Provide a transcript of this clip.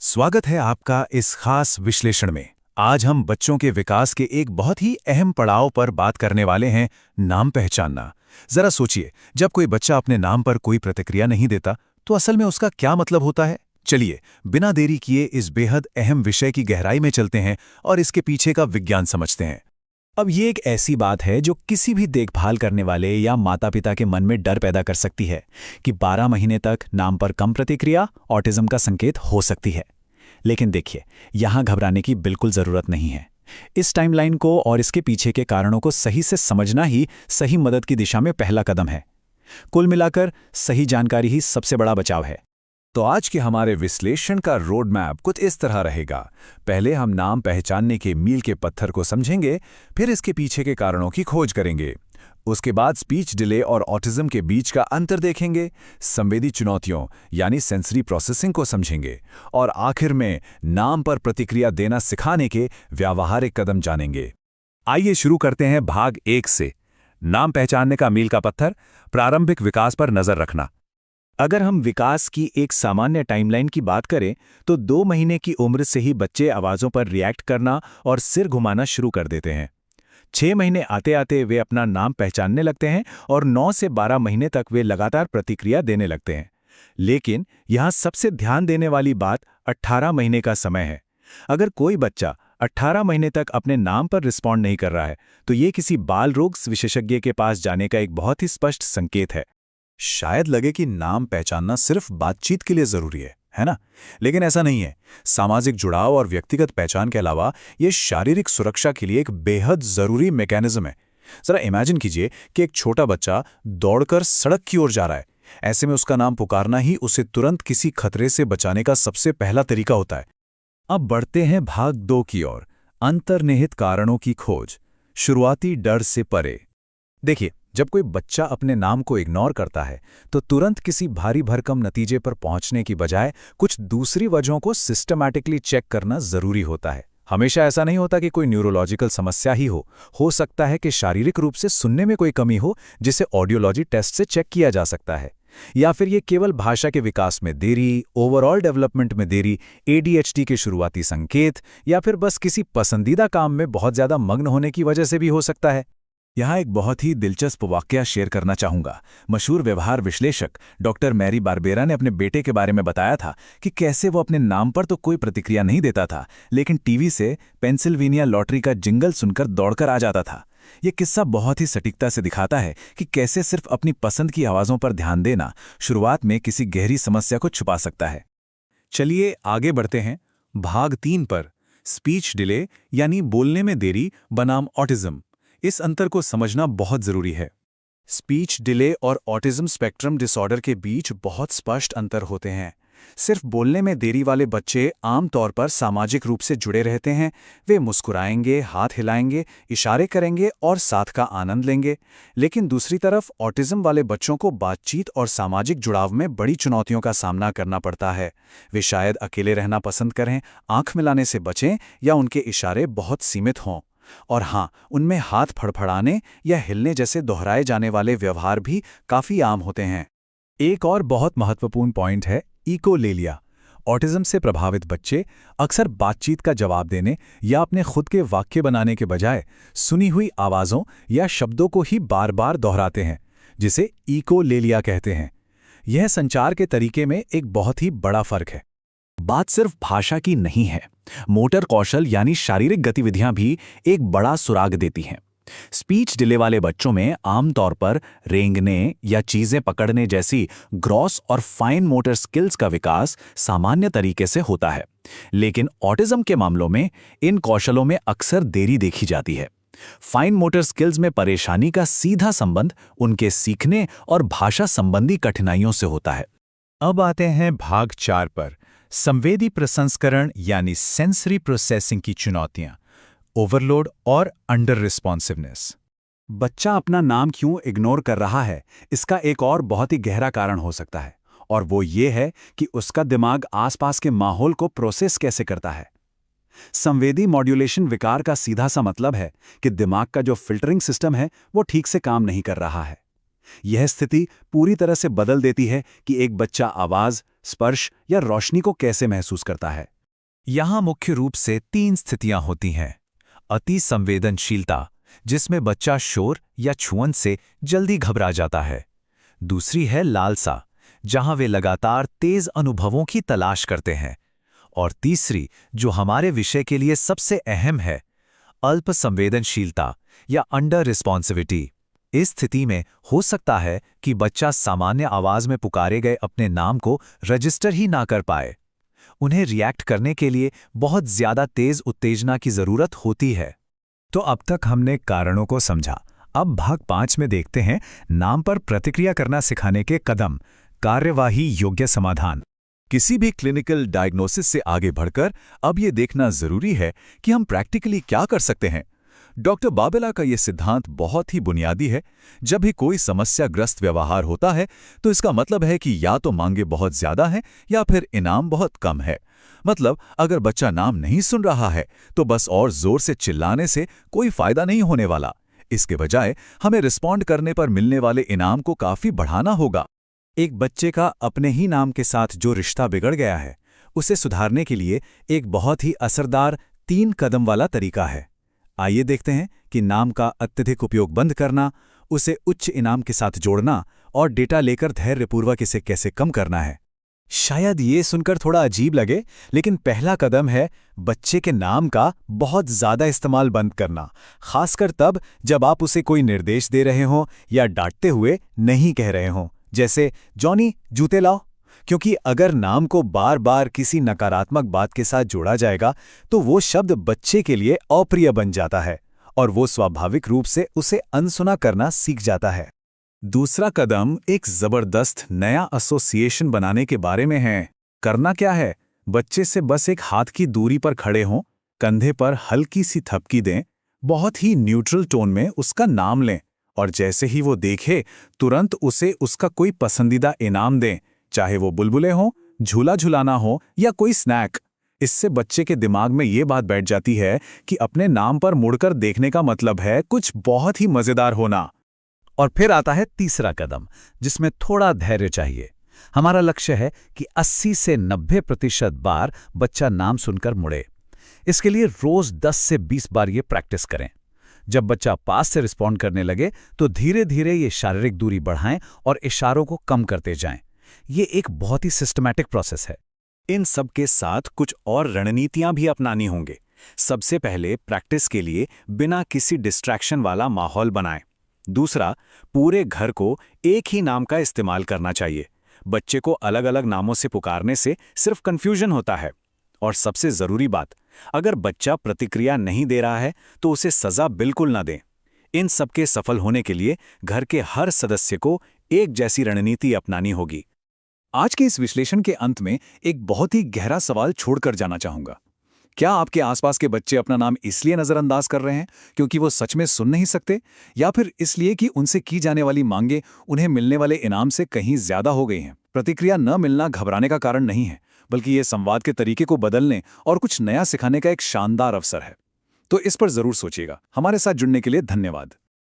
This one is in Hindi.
स्वागत है आपका इस खास विश्लेषण में। आज हम बच्चों के विकास के एक बहुत ही अहम पड़ाव पर बात करने वाले हैं, नाम पहचानना। जरा सोचिए, जब कोई बच्चा अपने नाम पर कोई प्रतिक्रिया नहीं देता, तो असल में उसका क्या मतलब होता है? चलिए, बिना देरी किए इस बेहद अहम विषय की गहराई में चलते हैं और इसके पीछे का विज्ञान समझते हैं। अब ये एक ऐसी बात है जो किसी भी देखभाल करने वाले या माता-पिता के मन में डर पैदा कर सकती है कि 12 महीने तक नाम पर कम प्रतिक्रिया ऑटिज्म का संकेत हो सकती है। लेकिन देखिए, यहाँ घबराने की बिल्कुल ज़रूरत नहीं है। इस टाइमलाइन को और इसके पीछे के कारणों को सही से समझना ही सही मदद की दिशा में पहला कदम है। कुल मिलाकर सही जानकारी ही सबसे बड़ा बचाव है। तो आज के हमारे विश्लेषण का रोड मैप कुछ इस तरह रहेगा। पहले हम नाम पहचानने के मील के पत्थर को समझेंगे, फिर इसके पीछे के कारणों की खोज करेंगे। उसके बाद स्पीच डिले और ऑटिज्म के बीच का अंतर देखेंगे, संवेदी चुनौतियों यानी सेंसरी प्रोसेसिंग को समझेंगे, और आखिर में नाम पर प्रतिक्रिया देना सिखाने के व्यावहारिक कदम जानेंगे। आइए शुरू करते हैं भाग 1 से। नाम पहचानने का मील का पत्थर, प्रारंभिक विकास पर नजर रखना। अगर हम विकास की एक सामान्य टाइमलाइन की बात करें तो 2 महीने की उम्र से ही बच्चे आवाज़ों पर रिएक्ट करना और सिर घुमाना शुरू कर देते हैं। 6 महीने आते आते वे अपना नाम पहचानने लगते हैं और 9 से 12 महीने तक वे लगातार प्रतिक्रिया देने लगते हैं। लेकिन यहाँ सबसे ध्यान देने वाली बात 18 महीने का समय है। अगर कोई बच्चा 18 महीने तक अपने नाम पर रिस्पॉन्ड नहीं कर रहा है, तो ये किसी बाल रोग विशेषज्ञ के पास जाने का एक बहुत ही स्पष्ट संकेत है। शायद लगे कि नाम पहचानना सिर्फ बातचीत के लिए जरूरी है ना? लेकिन ऐसा नहीं है। सामाजिक जुड़ाव और व्यक्तिगत पहचान के अलावा ये शारीरिक सुरक्षा के लिए एक बेहद जरूरी मैकेनिज्म है। जरा इमेजिन कीजिए कि एक छोटा बच्चा दौड़कर सड़क की ओर जा रहा है। ऐसे में उसका नाम पुकारना ही उसे तुरंत किसी खतरे से बचाने का सबसे पहला तरीका होता है। अब बढ़ते हैं भाग 2 की ओर, अंतर्निहित कारणों की खोज, शुरुआती डर से परे। देखिए, जब कोई बच्चा अपने नाम को इग्नोर करता है, तो तुरंत किसी भारी भरकम नतीजे पर पहुंचने की बजाय कुछ दूसरी वजहों को सिस्टमैटिकली चेक करना जरूरी होता है। हमेशा ऐसा नहीं होता कि कोई न्यूरोलॉजिकल समस्या ही हो सकता है कि शारीरिक रूप से सुनने में कोई कमी हो, जिसे ऑडियोलॉजी टेस्ट से चेक किया जा सकता है। या फिर ये केवल भाषा के विकास में देरी, ओवरऑल डेवलपमेंट में देरी, ADHD के शुरुआती संकेत, या फिर बस किसी पसंदीदा काम में बहुत ज्यादा मग्न होने की वजह से भी हो सकता है। यहाँ एक बहुत ही दिलचस्प वाकया शेयर करना चाहूँगा। मशहूर व्यवहार विश्लेषक डॉक्टर मैरी बारबेरा ने अपने बेटे के बारे में बताया था कि कैसे वो अपने नाम पर तो कोई प्रतिक्रिया नहीं देता था, लेकिन टीवी से पेंसिल्वेनिया लॉटरी का जिंगल सुनकर दौड़कर आ जाता था। ये किस्सा बहुत ही सटीकता से दिखाता है कि कैसे सिर्फ अपनी पसंद की आवाज़ों पर ध्यान देना शुरुआत में किसी गहरी समस्या को छुपा सकता है। चलिए आगे बढ़ते हैं भाग 3 पर, स्पीच डिले यानी बोलने में देरी बनाम ऑटिज्म। इस अंतर को समझना बहुत जरूरी है। स्पीच डिले और ऑटिज्म स्पेक्ट्रम डिसऑर्डर के बीच बहुत स्पष्ट अंतर होते हैं। सिर्फ बोलने में देरी वाले बच्चे आमतौर पर सामाजिक रूप से जुड़े रहते हैं। वे मुस्कुराएंगे, हाथ हिलाएंगे, इशारे करेंगे और साथ का आनंद लेंगे। लेकिन दूसरी तरफ ऑटिज्म वाले बच्चों को बातचीत और सामाजिक जुड़ाव में बड़ी चुनौतियों का सामना करना पड़ता है। वे शायद अकेले रहना पसंद करें, आंख मिलाने से बचें, या उनके इशारे बहुत सीमित हों। और हाँ, उनमें हाथ फड़फड़ाने या हिलने जैसे दोहराए जाने वाले व्यवहार भी काफ़ी आम होते हैं। एक और बहुत महत्वपूर्ण पॉइंट है इकोलेलिया। ऑटिज्म से प्रभावित बच्चे अक्सर बातचीत का जवाब देने या अपने खुद के वाक्य बनाने के बजाय सुनी हुई आवाज़ों या शब्दों को ही बार बार दोहराते हैं, जिसे इकोलेलिया कहते हैं। यह संचार के तरीके में एक बहुत ही बड़ा फर्क है। बात सिर्फ भाषा की नहीं है, मोटर कौशल यानी शारीरिक गतिविधियां भी एक बड़ा सुराग देती हैं। स्पीच डिले वाले बच्चों में आमतौर पर रेंगने या चीजें पकड़ने जैसी ग्रॉस और फाइन मोटर स्किल्स का विकास सामान्य तरीके से होता है, लेकिन ऑटिज्म के मामलों में इन कौशलों में अक्सर देरी देखी जाती है। फाइन मोटर स्किल्स में परेशानी का सीधा संबंध उनके सीखने और भाषा संबंधी कठिनाइयों से होता है। अब आते हैं भाग 4 पर, संवेदी प्रसंस्करण यानी सेंसरी प्रोसेसिंग की चुनौतियां, ओवरलोड और अंडर रिस्पॉन्सिवनेस। बच्चा अपना नाम क्यों इग्नोर कर रहा है, इसका एक और बहुत ही गहरा कारण हो सकता है, और वो ये है कि उसका दिमाग आसपास के माहौल को प्रोसेस कैसे करता है। संवेदी मॉड्यूलेशन विकार का सीधा सा मतलब है कि दिमाग का जो फिल्टरिंग सिस्टम है वो ठीक से काम नहीं कर रहा है। यह स्थिति पूरी तरह से बदल देती है कि एक बच्चा आवाज, स्पर्श या रोशनी को कैसे महसूस करता है। यहाँ मुख्य रूप से 3 स्थितियां होती हैं। अति संवेदनशीलता, जिसमें बच्चा शोर या छुअन से जल्दी घबरा जाता है। दूसरी है लालसा, जहां वे लगातार तेज अनुभवों की तलाश करते हैं। और तीसरी, जो हमारे विषय के लिए सबसे अहम है, अल्प संवेदनशीलता या अंडर रिस्पॉन्सिविटी। इस स्थिति में हो सकता है कि बच्चा सामान्य आवाज में पुकारे गए अपने नाम को रजिस्टर ही ना कर पाए। उन्हें रिएक्ट करने के लिए बहुत ज्यादा तेज उत्तेजना की जरूरत होती है। तो अब तक हमने कारणों को समझा। अब भाग 5 में देखते हैं नाम पर प्रतिक्रिया करना सिखाने के कदम, कार्यवाही योग्य समाधान। किसी भी क्लिनिकल डायग्नोसिस से आगे बढ़कर अब ये देखना जरूरी है कि हम प्रैक्टिकली क्या कर सकते हैं। डॉक्टर बाबेला का ये सिद्धांत बहुत ही बुनियादी है। जब भी कोई समस्याग्रस्त व्यवहार होता है तो इसका मतलब है कि या तो मांगे बहुत ज्यादा हैं या फिर इनाम बहुत कम है। मतलब अगर बच्चा नाम नहीं सुन रहा है तो बस और जोर से चिल्लाने से कोई फायदा नहीं होने वाला। इसके बजाय हमें रिस्पॉन्ड करने पर मिलने वाले इनाम को काफी बढ़ाना होगा। एक बच्चे का अपने ही नाम के साथ जो रिश्ता बिगड़ गया है, उसे सुधारने के लिए एक बहुत ही असरदार 3 कदम वाला तरीका है। आइए देखते हैं कि नाम का अत्यधिक उपयोग बंद करना, उसे उच्च इनाम के साथ जोड़ना और डेटा लेकर धैर्यपूर्वक इसे कैसे कम करना है। शायद ये सुनकर थोड़ा अजीब लगे, लेकिन पहला कदम है बच्चे के नाम का बहुत ज्यादा इस्तेमाल बंद करना, खासकर तब जब आप उसे कोई निर्देश दे रहे हों या डांटते हुए नहीं कह रहे हों, जैसे जॉनी जूते लाओ। क्योंकि अगर नाम को बार बार किसी नकारात्मक बात के साथ जोड़ा जाएगा तो वो शब्द बच्चे के लिए अप्रिय बन जाता है और वो स्वाभाविक रूप से उसे अनसुना करना सीख जाता है। दूसरा कदम एक जबरदस्त नया एसोसिएशन बनाने के बारे में है। करना क्या है? बच्चे से बस एक हाथ की दूरी पर खड़े हों, कंधे पर हल्की सी थपकी दें, बहुत ही न्यूट्रल टोन में उसका नाम लें और जैसे ही वो देखे तुरंत उसे उसका कोई पसंदीदा इनाम दें, चाहे वो बुलबुले हों, झूला झुलाना हो या कोई स्नैक। इससे बच्चे के दिमाग में ये बात बैठ जाती है कि अपने नाम पर मुड़कर देखने का मतलब है कुछ बहुत ही मजेदार होना। और फिर आता है तीसरा कदम, जिसमें थोड़ा धैर्य चाहिए। हमारा लक्ष्य है कि 80 से 90% बार बच्चा नाम सुनकर मुड़े। इसके लिए रोज 10 से 20 बार ये प्रैक्टिस करें। जब बच्चा पास से रिस्पॉन्ड करने लगे तो धीरे धीरे ये शारीरिक दूरी बढ़ाएं और इशारों को कम करते जाएं। ये एक बहुत ही सिस्टमैटिक प्रोसेस है। इन सब के साथ कुछ और रणनीतियां भी अपनानी होंगे। सबसे पहले प्रैक्टिस के लिए बिना किसी डिस्ट्रैक्शन वाला माहौल बनाएं। दूसरा, पूरे घर को एक ही नाम का इस्तेमाल करना चाहिए। बच्चे को अलग अलग नामों से पुकारने से सिर्फ कंफ्यूजन होता है। और सबसे जरूरी बात, अगर बच्चा प्रतिक्रिया नहीं दे रहा है तो उसे सजा बिल्कुल न दें। इन सबके सफल होने के लिए घर के हर सदस्य को एक जैसी रणनीति अपनानी होगी। आज के इस विश्लेषण के अंत में एक बहुत ही गहरा सवाल छोड़कर जाना चाहूंगा। क्या आपके आसपास के बच्चे अपना नाम इसलिए नजरअंदाज कर रहे हैं क्योंकि वो सच में सुन नहीं सकते, या फिर इसलिए कि उनसे की जाने वाली मांगे उन्हें मिलने वाले इनाम से कहीं ज्यादा हो गई हैं? प्रतिक्रिया न मिलना घबराने का कारण नहीं है, बल्कि ये संवाद के तरीके को बदलने और कुछ नया सिखाने का एक शानदार अवसर है। तो इस पर जरूर सोचिएगा। हमारे साथ जुड़ने के लिए धन्यवाद।